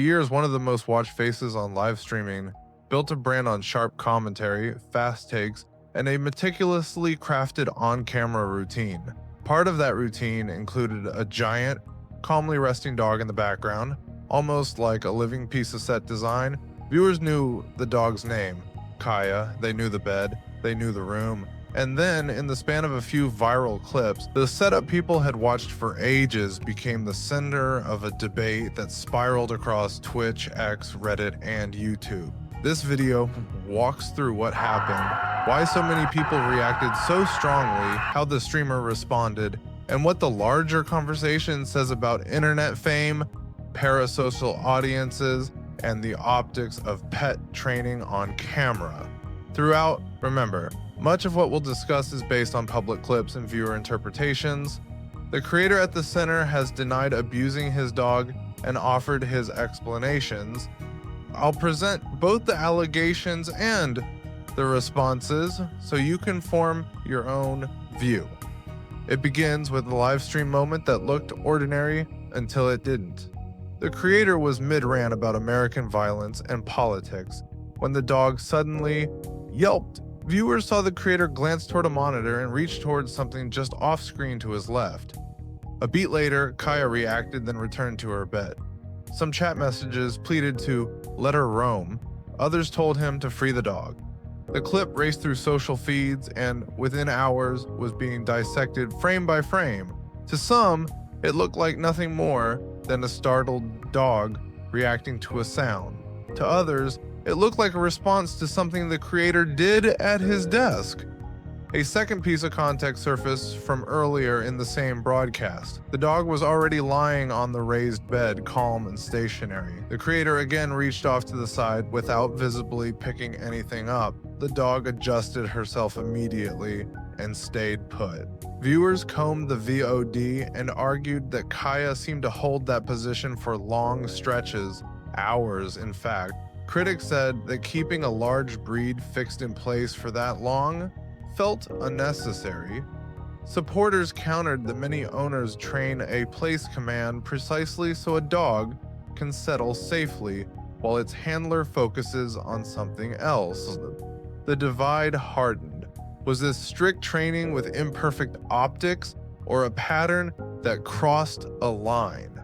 For years, one of the most watched faces on live streaming, built a brand on sharp commentary, fast takes, and a meticulously crafted on-camera routine. Part of that routine included a giant, calmly resting dog in the background, almost like a living piece of set design. Viewers knew the dog's name, Kaya, they knew the bed, they knew the room, and then, in the span of a few viral clips, the setup people had watched for ages became the center of a debate that spiraled across Twitch, X, Reddit, and YouTube. This video walks through what happened, why so many people reacted so strongly, how the streamer responded, and what the larger conversation says about internet fame, parasocial audiences, and the optics of pet training on camera. Throughout, remember, much of what we'll discuss is based on public clips and viewer interpretations. The creator at the center has denied abusing his dog and offered his explanations. I'll present both the allegations and the responses so you can form your own view. It begins with a live stream moment that looked ordinary until it didn't. The creator was mid-rant about American violence and politics when the dog suddenly yelped. Viewers saw the creator glance toward a monitor and reach towards something just off-screen to his left. A beat later, Kaya reacted, then returned to her bed. Some chat messages pleaded to let her roam. Others told him to free the dog. The clip raced through social feeds and, within hours, was being dissected frame by frame. To some, it looked like nothing more than a startled dog reacting to a sound. To others, it looked like a response to something the creator did at his desk. A second piece of context surfaced from earlier in the same broadcast. The dog was already lying on the raised bed, calm and stationary. The creator again reached off to the side without visibly picking anything up. The dog adjusted herself immediately and stayed put. Viewers combed the VOD and argued that Kaya seemed to hold that position for long stretches, hours in fact. Critics said that keeping a large breed fixed in place for that long felt unnecessary. Supporters countered that many owners train a place command precisely so a dog can settle safely while its handler focuses on something else. The divide hardened. Was this strict training with imperfect optics or a pattern that crossed a line?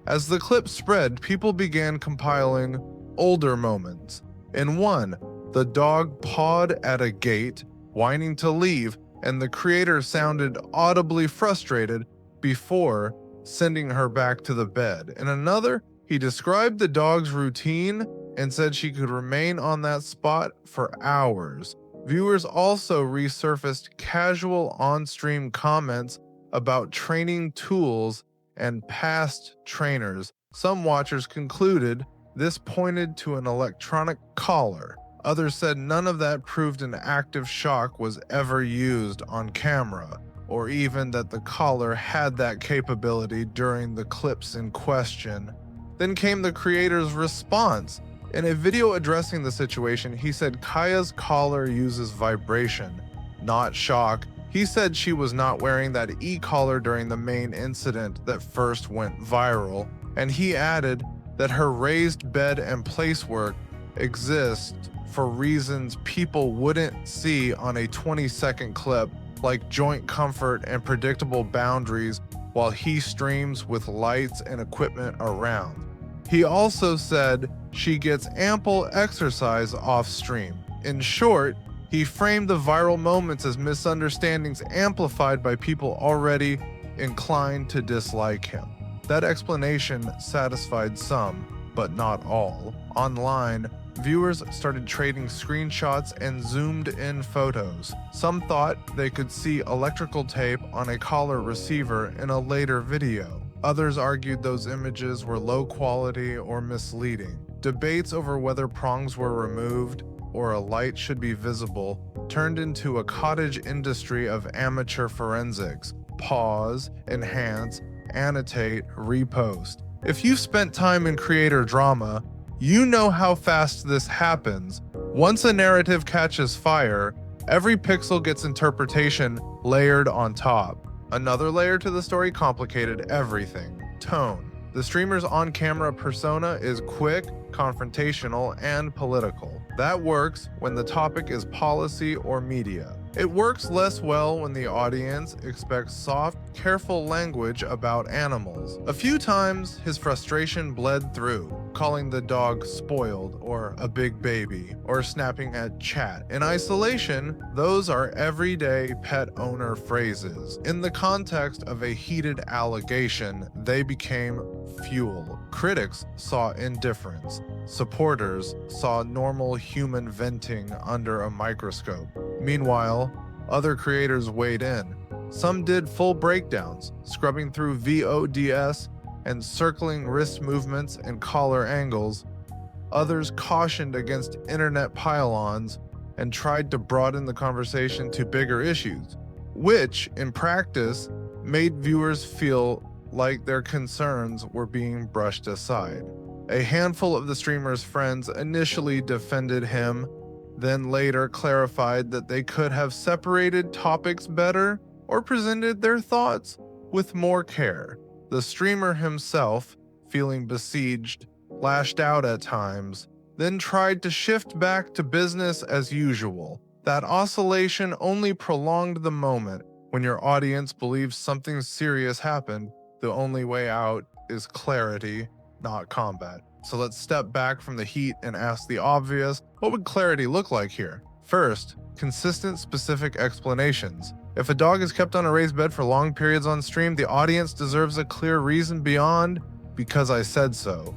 As the clip spread, people began compiling older moments. In one, the dog pawed at a gate, whining to leave, and the creator sounded audibly frustrated before sending her back to the bed. In another, he described the dog's routine and said she could remain on that spot for hours. Viewers also resurfaced casual on-stream comments about training tools and past trainers. Some watchers concluded this pointed to an electronic collar. Others said none of that proved an active shock was ever used on camera, or even that the collar had that capability during the clips in question. Then came the creator's response. In a video addressing the situation, he said Kaya's collar uses vibration, not shock. He said she was not wearing that e-collar during the main incident that first went viral, and he added that her raised bed and placework exist for reasons people wouldn't see on a 20-second clip, like joint comfort and predictable boundaries while he streams with lights and equipment around. He also said she gets ample exercise off stream. In short, he framed the viral moments as misunderstandings amplified by people already inclined to dislike him. That explanation satisfied some, but not all. Online, viewers started trading screenshots and zoomed-in photos. Some thought they could see electrical tape on a collar receiver in a later video. Others argued those images were low quality or misleading. Debates over whether prongs were removed or a light should be visible turned into a cottage industry of amateur forensics. Pause, enhance, annotate, repost. If you've spent time in creator drama, you know how fast this happens. Once a narrative catches fire, every pixel gets interpretation layered on top. Another layer to the story complicated everything. Tone. The streamer's on-camera persona is quick, confrontational, and political. That works when the topic is policy or media. It works less well when the audience expects soft, careful language about animals. A few times, his frustration bled through, calling the dog spoiled or a big baby, or snapping at chat. In isolation, those are everyday pet owner phrases. In the context of a heated allegation, they became fuel. Critics saw indifference. Supporters saw normal human venting under a microscope. Meanwhile, other creators weighed in. Some did full breakdowns, scrubbing through VODs and circling wrist movements and collar angles. Others cautioned against internet pile-ons and tried to broaden the conversation to bigger issues, which, in practice, made viewers feel like their concerns were being brushed aside. A handful of the streamer's friends initially defended him, then later clarified that they could have separated topics better or presented their thoughts with more care. The streamer himself, feeling besieged, lashed out at times, then tried to shift back to business as usual. That oscillation only prolonged the moment. When your audience believes something serious happened, the only way out is clarity, not combat. So let's step back from the heat and ask the obvious, what would clarity look like here? First, consistent, specific explanations. If a dog is kept on a raised bed for long periods on stream, the audience deserves a clear reason beyond "because I said so."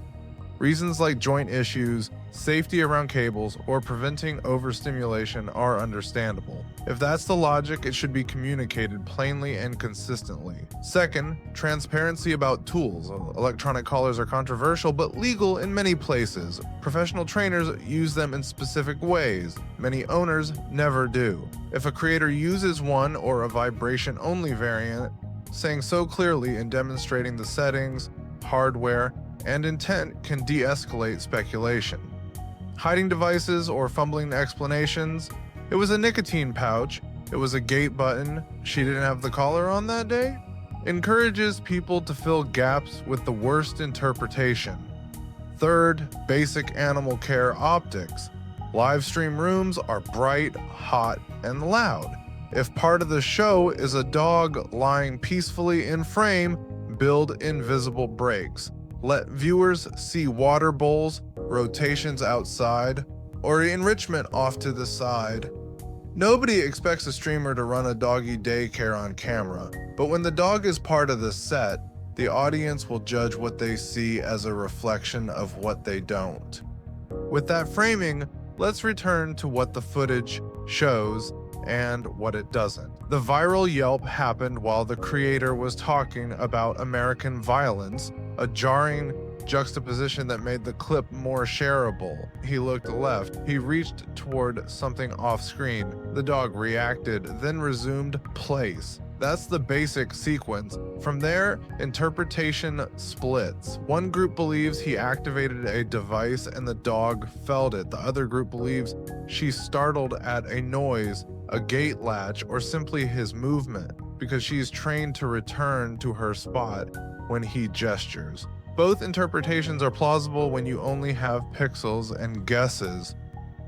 Reasons like joint issues, safety around cables, or preventing overstimulation are understandable. If that's the logic, it should be communicated plainly and consistently. Second, transparency about tools. Electronic collars are controversial but legal in many places. Professional trainers use them in specific ways. Many owners never do. If a creator uses one or a vibration-only variant, saying so clearly and demonstrating the settings, hardware, and intent can de-escalate speculation. Hiding devices or fumbling explanations. It was a nicotine pouch. It was a gate button. She didn't have the collar on that day. Encourages people to fill gaps with the worst interpretation. Third, basic animal care optics. Live stream rooms are bright, hot, and loud. If part of the show is a dog lying peacefully in frame, build invisible breaks. Let viewers see water bowls, rotations outside, or enrichment off to the side. Nobody expects a streamer to run a doggy daycare on camera, but when the dog is part of the set, the audience will judge what they see as a reflection of what they don't. With that framing, let's return to what the footage shows and what it doesn't. The viral yelp happened while the creator was talking about American violence, a jarring juxtaposition that made the clip more shareable. He looked left. He reached toward something off screen. The dog reacted, then resumed place. That's the basic sequence. From there, interpretation splits. One group believes he activated a device and the dog felt it. The other group believes she startled at a noise, a gate latch, or simply his movement, because she's trained to return to her spot when he gestures. Both interpretations are plausible when you only have pixels and guesses.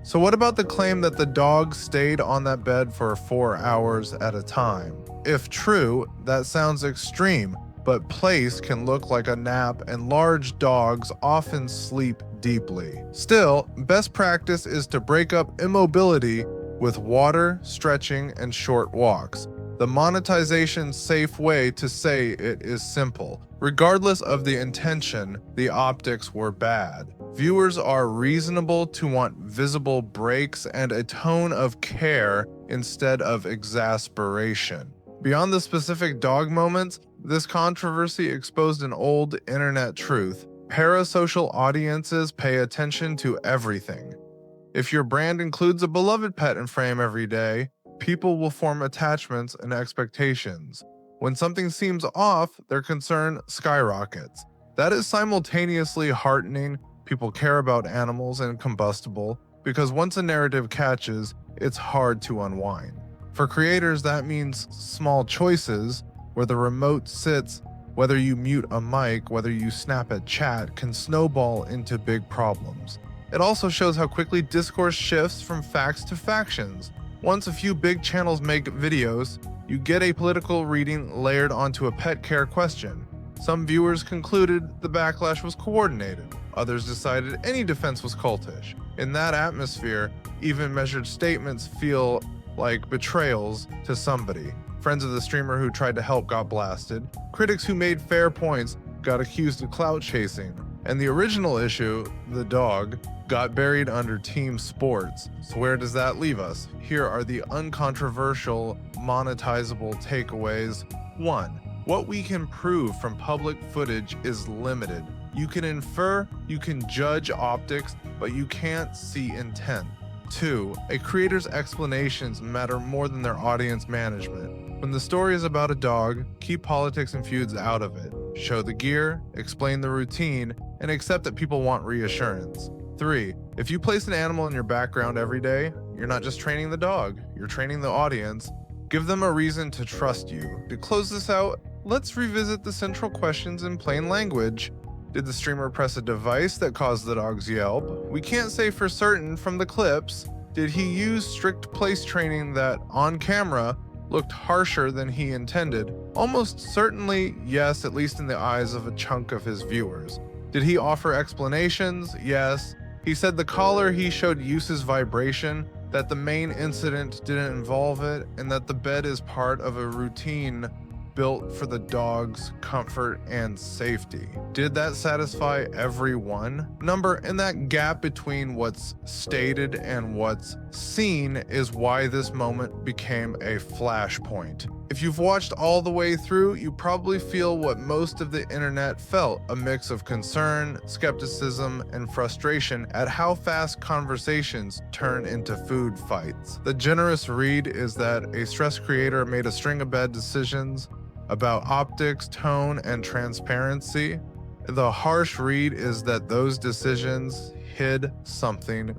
So what about the claim that the dog stayed on that bed for 4 hours at a time? If true, that sounds extreme, but place can look like a nap and large dogs often sleep deeply. Still, best practice is to break up immobility with water, stretching, and short walks. The monetization safe way to say it is simple. Regardless of the intention, the optics were bad. Viewers are reasonable to want visible breaks and a tone of care instead of exasperation. Beyond the specific dog moments, this controversy exposed an old internet truth. Parasocial audiences pay attention to everything. If your brand includes a beloved pet in frame every day, people will form attachments and expectations. When something seems off, their concern skyrockets. That is simultaneously heartening. People care about animals and combustible, because once a narrative catches, it's hard to unwind. For creators, that means small choices, where the remote sits Whether you mute a mic, whether you snap at chat, can snowball into big problems. It also shows how quickly discourse shifts from facts to factions. Once a few big channels make videos, you get a political reading layered onto a pet care question. Some viewers concluded the backlash was coordinated. Others decided any defense was cultish. In that atmosphere, even measured statements feel like betrayals to somebody. Friends of the streamer who tried to help got blasted. Critics who made fair points got accused of clout chasing. And the original issue, the dog, got buried under team sports. So where does that leave us? Here are the uncontroversial, monetizable takeaways. 1. What we can prove from public footage is limited. You can infer, you can judge optics, but you can't see intent. 2. A creator's explanations matter more than their audience management. When the story is about a dog, keep politics and feuds out of it. Show the gear, explain the routine, and accept that people want reassurance. 3. If you place an animal in your background every day, you're not just training the dog, you're training the audience. Give them a reason to trust you. To close this out, let's revisit the central questions in plain language. Did the streamer press a device that caused the dog's yelp? We can't say for certain from the clips. Did he use strict place training that, on camera, looked harsher than he intended? Almost certainly yes, at least in the eyes of a chunk of his viewers. Did he offer explanations? Yes. He said the collar he showed uses vibration, that the main incident didn't involve it, and that the bed is part of a routine built for the dog's comfort and safety. Did that satisfy everyone? And that gap between what's stated and what's seen is why this moment became a flashpoint. If you've watched all the way through, you probably feel what most of the internet felt, a mix of concern, skepticism, and frustration at how fast conversations turn into food fights. The generous read is that a stress creator made a string of bad decisions about optics, tone, and transparency. The harsh read is that those decisions hid something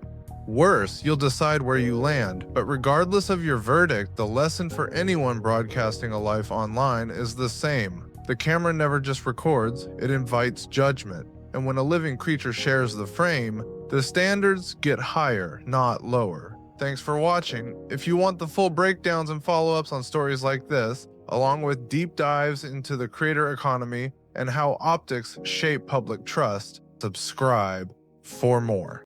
worse. You'll decide where you land. But regardless of your verdict, the lesson for anyone broadcasting a life online is the same. The camera never just records, it invites judgment. And when a living creature shares the frame, the standards get higher, not lower. Thanks for watching. If you want the full breakdowns and follow-ups on stories like this, along with deep dives into the creator economy and how optics shape public trust, subscribe for more.